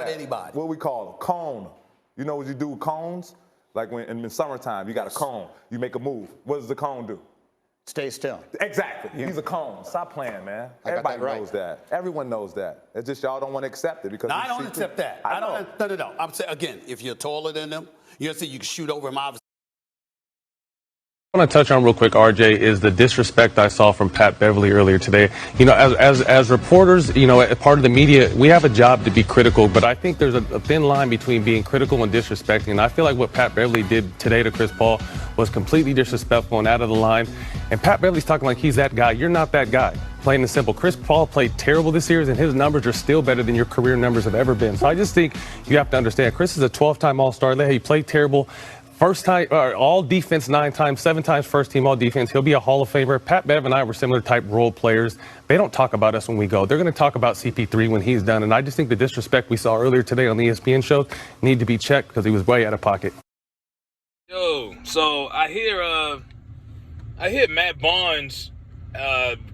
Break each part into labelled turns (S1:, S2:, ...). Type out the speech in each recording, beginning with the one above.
S1: Not anybody.
S2: What we call a cone. You know what you do with cones? Like when in the summertime, you got a cone. You make a move. What does the cone do?
S1: Stay still.
S2: Exactly. Yeah. He's a cone. Stop playing, man. Everybody knows that. Everyone knows that. It's just y'all don't want to accept it because.
S1: No, I don't accept that. No. I'm saying again, if you're taller than them, you can shoot over him. Obviously.
S3: I want to touch on real quick, RJ, is the disrespect I saw from Pat Beverly earlier today. You know, as reporters, you know, part of the media, we have a job to be critical, but I think there's a thin line between being critical and disrespecting. And I feel like what Pat Beverly did today to Chris Paul was completely disrespectful and out of the line. And Pat Beverly's talking like he's that guy. You're not that guy. Plain and simple. Chris Paul played terrible this year, and his numbers are still better than your career numbers have ever been. So I just think you have to understand, Chris is a 12-time All-Star. He played terrible. First time, all defense 9 times, 7 times first team all defense. He'll be a Hall of Famer. Pat Bev and I were similar type role players. They don't talk about us when we go. They're going to talk about CP3 when he's done. And I just think the disrespect we saw earlier today on the ESPN show need to be checked because he was way out of pocket.
S4: Yo, so I hear Matt Barnes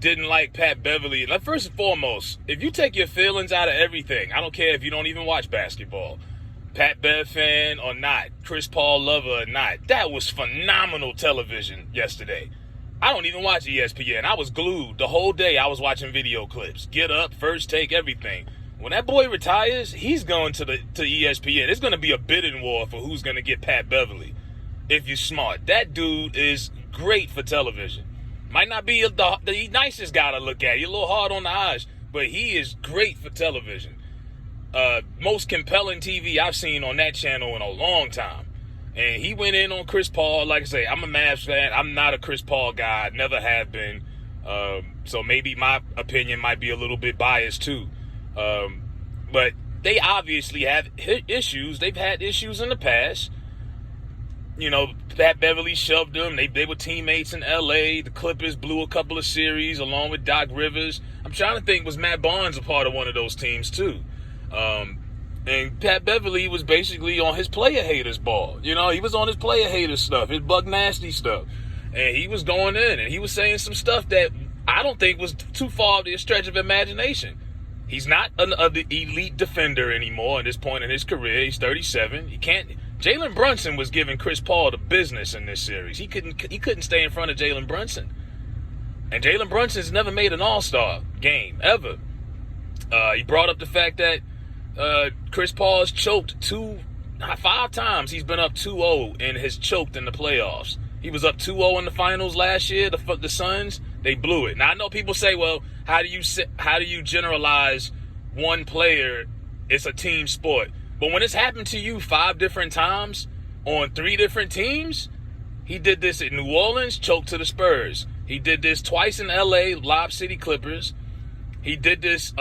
S4: didn't like Pat Beverly. Like, first and foremost, if you take your feelings out of everything, I don't care if you don't even watch basketball, Pat Bev fan or not, Chris Paul lover or not, that was phenomenal television yesterday. I don't even watch ESPN. I was glued the whole day. I was watching video clips. Get up, first take, everything. When that boy retires, he's going to ESPN. It's going to be a bidding war for who's going to get Pat Beverly. If you're smart, that dude is great for television. Might not be the nicest guy to look at. He's a little hard on the eyes, but he is great for television. Most compelling TV I've seen on that channel in a long time. And he went in on Chris Paul. Like I say, I'm a Mavs fan. I'm not a Chris Paul guy. Never have been. So maybe my opinion might be a little bit biased too. But they obviously have issues. They've had issues in the past. You know, Pat Beverly shoved them. They were teammates in L.A. The Clippers blew a couple of series along with Doc Rivers. I'm trying to think, was Matt Barnes a part of one of those teams too? And Pat Beverly was basically on his player haters ball. You know, he was on his player haters stuff, his Buck Nasty stuff. And he was going in and he was saying some stuff that I don't think was too far of a stretch of imagination. He's not an elite defender anymore at this point in his career. He's 37. He can't. Jalen Brunson was giving Chris Paul the business in this series. He couldn't stay in front of Jalen Brunson. And Jalen Brunson's never made an all-star game, ever. He brought up the fact that Chris Paul has choked 5 times. He's been up 2-0 and has choked in the playoffs. He was up 2-0 in the finals last year. The Suns, they blew it. Now I know people say, "Well, how do you generalize one player? It's a team sport." But when it's happened to you 5 different times on 3 different teams, he did this at New Orleans, choked to the Spurs. He did this twice in LA, Lob City Clippers. He did this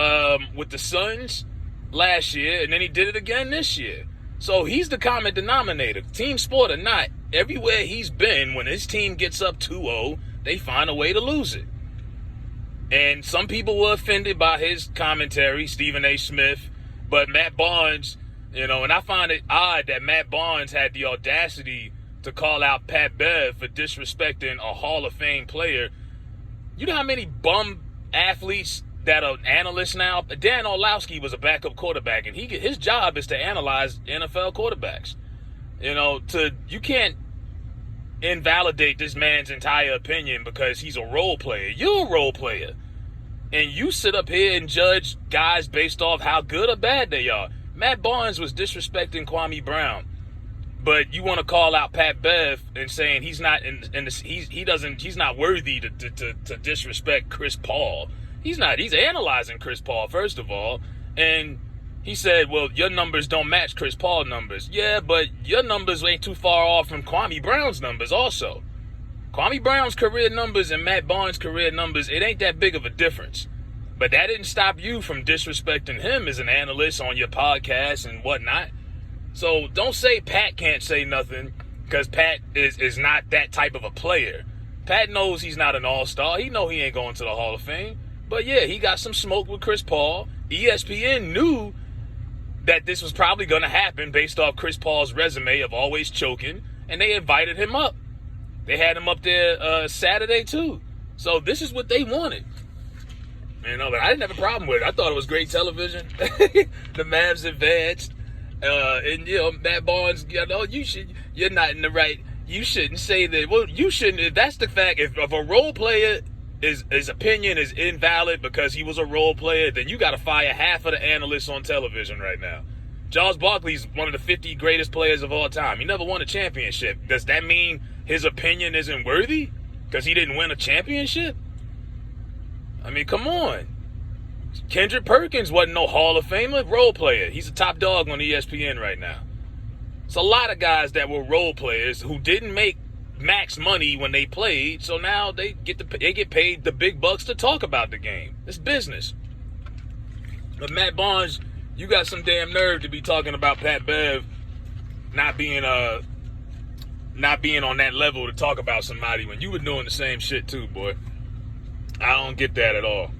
S4: with the Suns last year, and then he did it again this year. So he's the common denominator. Team sport or not, everywhere he's been, when his team gets up 2-0, they find a way to lose it. And some people were offended by his commentary, Stephen A. Smith, but Matt Barnes, you know, and I find it odd that Matt Barnes had the audacity to call out Pat Bev for disrespecting a Hall of Fame player. You know how many bum athletes that are analysts now? Dan Orlovsky was a backup quarterback, and his job is to analyze NFL quarterbacks. You know, you can't invalidate this man's entire opinion because he's a role player. You're a role player. And you sit up here and judge guys based off how good or bad they are. Matt Barnes was disrespecting Kwame Brown, but you want to call out Pat Bev and saying he's not he's not worthy to disrespect Chris Paul. He's not. He's analyzing Chris Paul, first of all. And he said, well, your numbers don't match Chris Paul numbers. Yeah, but your numbers ain't too far off from Kwame Brown's numbers also. Kwame Brown's career numbers and Matt Barnes' career numbers, it ain't that big of a difference. But that didn't stop you from disrespecting him as an analyst on your podcast and whatnot. So don't say Pat can't say nothing because Pat is not that type of a player. Pat knows he's not an all-star. He know he ain't going to the Hall of Fame. But yeah, he got some smoke with Chris Paul. ESPN knew that this was probably going to happen based off Chris Paul's resume of always choking, and they invited him up. They had him up there Saturday too. So this is what they wanted. You know, but I didn't have a problem with it. I thought it was great television. The Mavs advanced. And, you know, Matt Barnes, you know, you're not in the right. You shouldn't say that. Well, you shouldn't. If that's the fact, if a role player, his opinion is invalid because he was a role player, then you got to fire half of the analysts on television right now. Charles Barkley's one of the 50 greatest players of all time. He never won a championship. Does that mean his opinion isn't worthy because he didn't win a championship? I mean, come on. Kendrick Perkins wasn't no Hall of Famer, role player. He's a top dog on ESPN right now. It's a lot of guys that were role players who didn't make max money when they played, so now they get paid the big bucks to talk about the game. It's business. But Matt Barnes, you got some damn nerve to be talking about Pat Bev not being on that level to talk about somebody when you were doing the same shit too, boy. I don't get that at all.